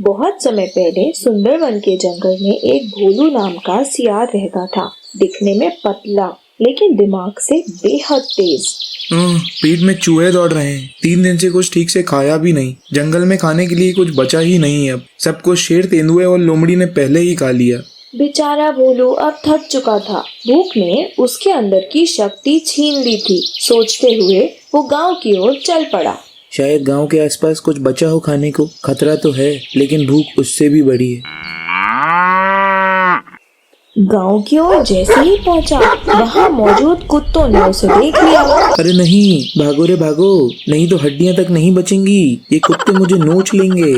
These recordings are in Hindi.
बहुत समय पहले सुंदरवन के जंगल में एक भोलू नाम का सियार रहता था। दिखने में पतला लेकिन दिमाग से बेहद तेज। पेट में चूहे दौड़ रहे हैं। 3 दिन से कुछ ठीक से खाया भी नहीं। जंगल में खाने के लिए कुछ बचा ही नहीं। अब सब कुछ शेर, तेंदुए और लोमड़ी ने पहले ही खा लिया। बेचारा भोलू अब थक चुका था। भूख ने उसके अंदर की शक्ति छीन ली थी। सोचते हुए वो गांव की ओर चल पड़ा। शायद गांव के आसपास कुछ बचा हो खाने को। खतरा तो है लेकिन भूख उससे भी बड़ी है। गांव की ओर जैसे ही पहुंचा, वहां मौजूद कुत्तों ने उसे देख लिया। अरे नहीं, भागो रे भागो, नहीं तो हड्डियां तक नहीं बचेंगी। ये कुत्ते मुझे नोच लेंगे।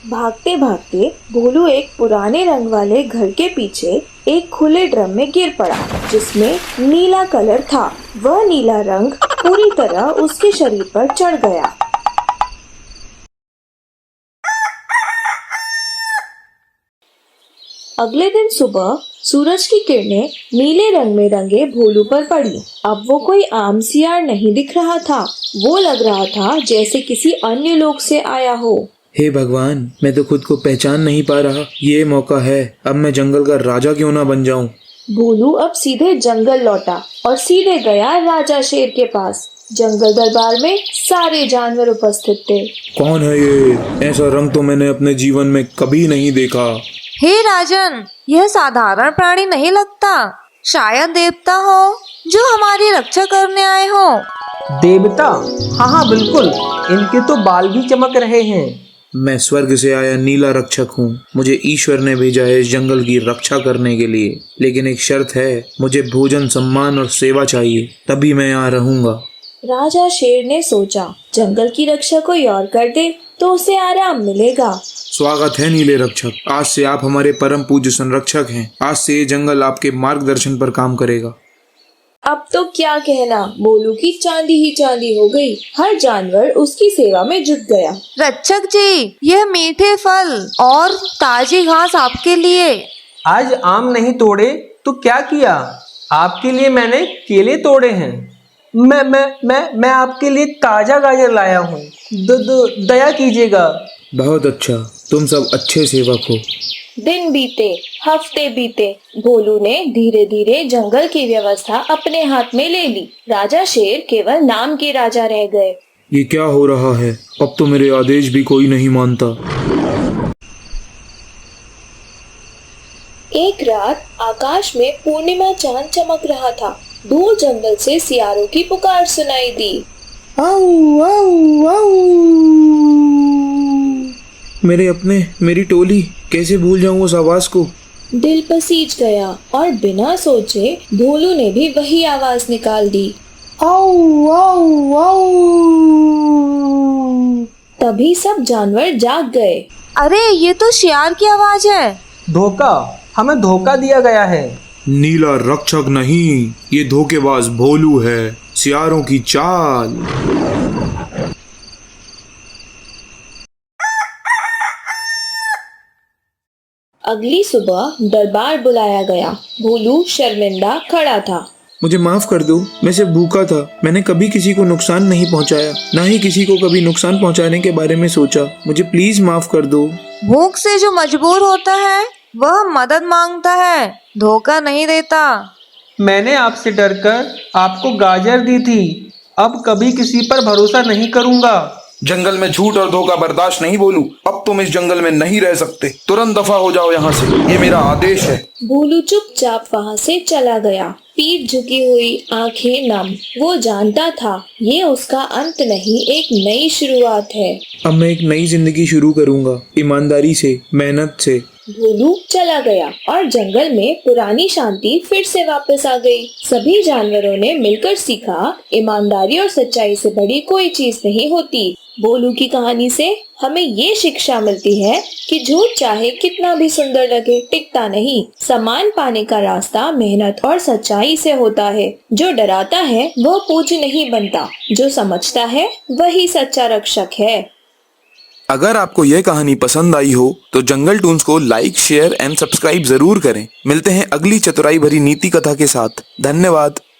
भागते भागते भोलू एक पुराने रंग वाले घर के पीछे एक खुले ड्रम में गिर पड़ा, जिसमें नीला कलर था। वह नीला रंग पूरी तरह उसके शरीर पर चढ़ गया। अगले दिन सुबह सूरज की किरणें नीले रंग में रंगे भोलू पर पड़ी। अब वो कोई आम सियार नहीं दिख रहा था। वो लग रहा था जैसे किसी अन्य लोक से आया हो। हे भगवान, मैं तो खुद को पहचान नहीं पा रहा। ये मौका है, अब मैं जंगल का राजा क्यों ना बन जाऊं। भोलू अब सीधे जंगल लौटा और सीधे गया राजा शेर के पास। जंगल दरबार में सारे जानवर उपस्थित थे। कौन है ये? ऐसा रंग तो मैंने अपने जीवन में कभी नहीं देखा। हे राजन, यह साधारण प्राणी नहीं लगता। शायद देवता हो जो हमारी रक्षा करने आए हो। देवता? हाँ बिल्कुल, इनके तो बाल भी चमक रहे हैं। मैं स्वर्ग से आया नीला रक्षक हूँ। मुझे ईश्वर ने भेजा है इस जंगल की रक्षा करने के लिए। लेकिन एक शर्त है, मुझे भोजन, सम्मान और सेवा चाहिए, तभी मैं यहाँ रहूंगा। राजा शेर ने सोचा, जंगल की रक्षा कोई और कर दे तो उसे आराम मिलेगा। स्वागत है नीले रक्षक, आज से आप हमारे परम पूज्य संरक्षक हैं। आज से ये जंगल आपके मार्गदर्शन पर काम करेगा। अब तो क्या कहना, भोलू की चांदी ही चांदी हो गई। हर जानवर उसकी सेवा में जुट गया। रक्षक जी, यह मीठे फल और ताजी घास आपके लिए। आज आम नहीं तोड़े तो क्या किया? आपके लिए मैंने केले तोड़े हैं। मैं आपके लिए ताजा गाजर लाया हूँ। दया कीजिएगा। बहुत अच्छा, तुम सब अच्छे सेवक हो। दिन बीते, हफ्ते बीते। भोलू ने धीरे धीरे जंगल की व्यवस्था अपने हाथ में ले ली। राजा शेर केवल नाम के राजा रह गए। ये क्या हो रहा है? अब तो मेरे आदेश भी कोई नहीं मानता। एक रात आकाश में पूर्णिमा चांद चमक रहा था। दूर जंगल से सियारों की पुकार सुनाई दी। आऊ, आऊ, आऊ। मेरे अपने, मेरी टोली, कैसे भूल जाऊं उस आवाज को। दिल पसीज गया और बिना सोचे भोलू ने भी वही आवाज निकाल दी। आऊ, आऊ, आऊ। तभी सब जानवर जाग गए। अरे, ये तो शियार की आवाज है। धोखा, हमें धोखा दिया गया है। नीला रक्षक नहीं, ये धोखेबाज भोलू है। सियारों की चाल। अगली सुबह दरबार बुलाया गया। भोलू शर्मिंदा खड़ा था। मुझे माफ कर दो, मैं सिर्फ भूखा था। मैंने कभी किसी को नुकसान नहीं पहुंचाया, ना ही किसी को कभी नुकसान पहुंचाने के बारे में सोचा। मुझे प्लीज माफ कर दो। भूख से जो मजबूर होता है वह मदद मांगता है, धोखा नहीं देता। मैंने आपसे डरकर आपको गाजर दी थी। अब कभी किसी पर भरोसा नहीं करूँगा। जंगल में झूठ और धोखा बर्दाश्त नहीं भोलू। अब तुम इस जंगल में नहीं रह सकते। तुरंत दफा हो जाओ यहाँ से, ये मेरा आदेश है। भोलू चुपचाप वहाँ से चला गया, पीठ झुकी हुई, आंखें नम। वो जानता था ये उसका अंत नहीं, एक नई शुरुआत है। अब मैं एक नई जिंदगी शुरू करूंगा, ईमानदारी से, मेहनत से। भोलू चला गया और जंगल में पुरानी शांति फिर से वापस आ गई। सभी जानवरों ने मिलकर सीखा, ईमानदारी और सच्चाई से बड़ी कोई चीज नहीं होती। भोलू की कहानी से हमें ये शिक्षा मिलती है कि झूठ चाहे कितना भी सुंदर लगे, टिकता नहीं। सम्मान पाने का रास्ता मेहनत और सच्चाई से होता है। जो डराता है वह पूज्य नहीं बनता, जो समझता है वही सच्चा रक्षक है। अगर आपको यह कहानी पसंद आई हो तो जंगल टून्स को लाइक, शेयर एंड सब्सक्राइब जरूर करें। मिलते हैं अगली चतुराई भरी नीति कथा के साथ। धन्यवाद।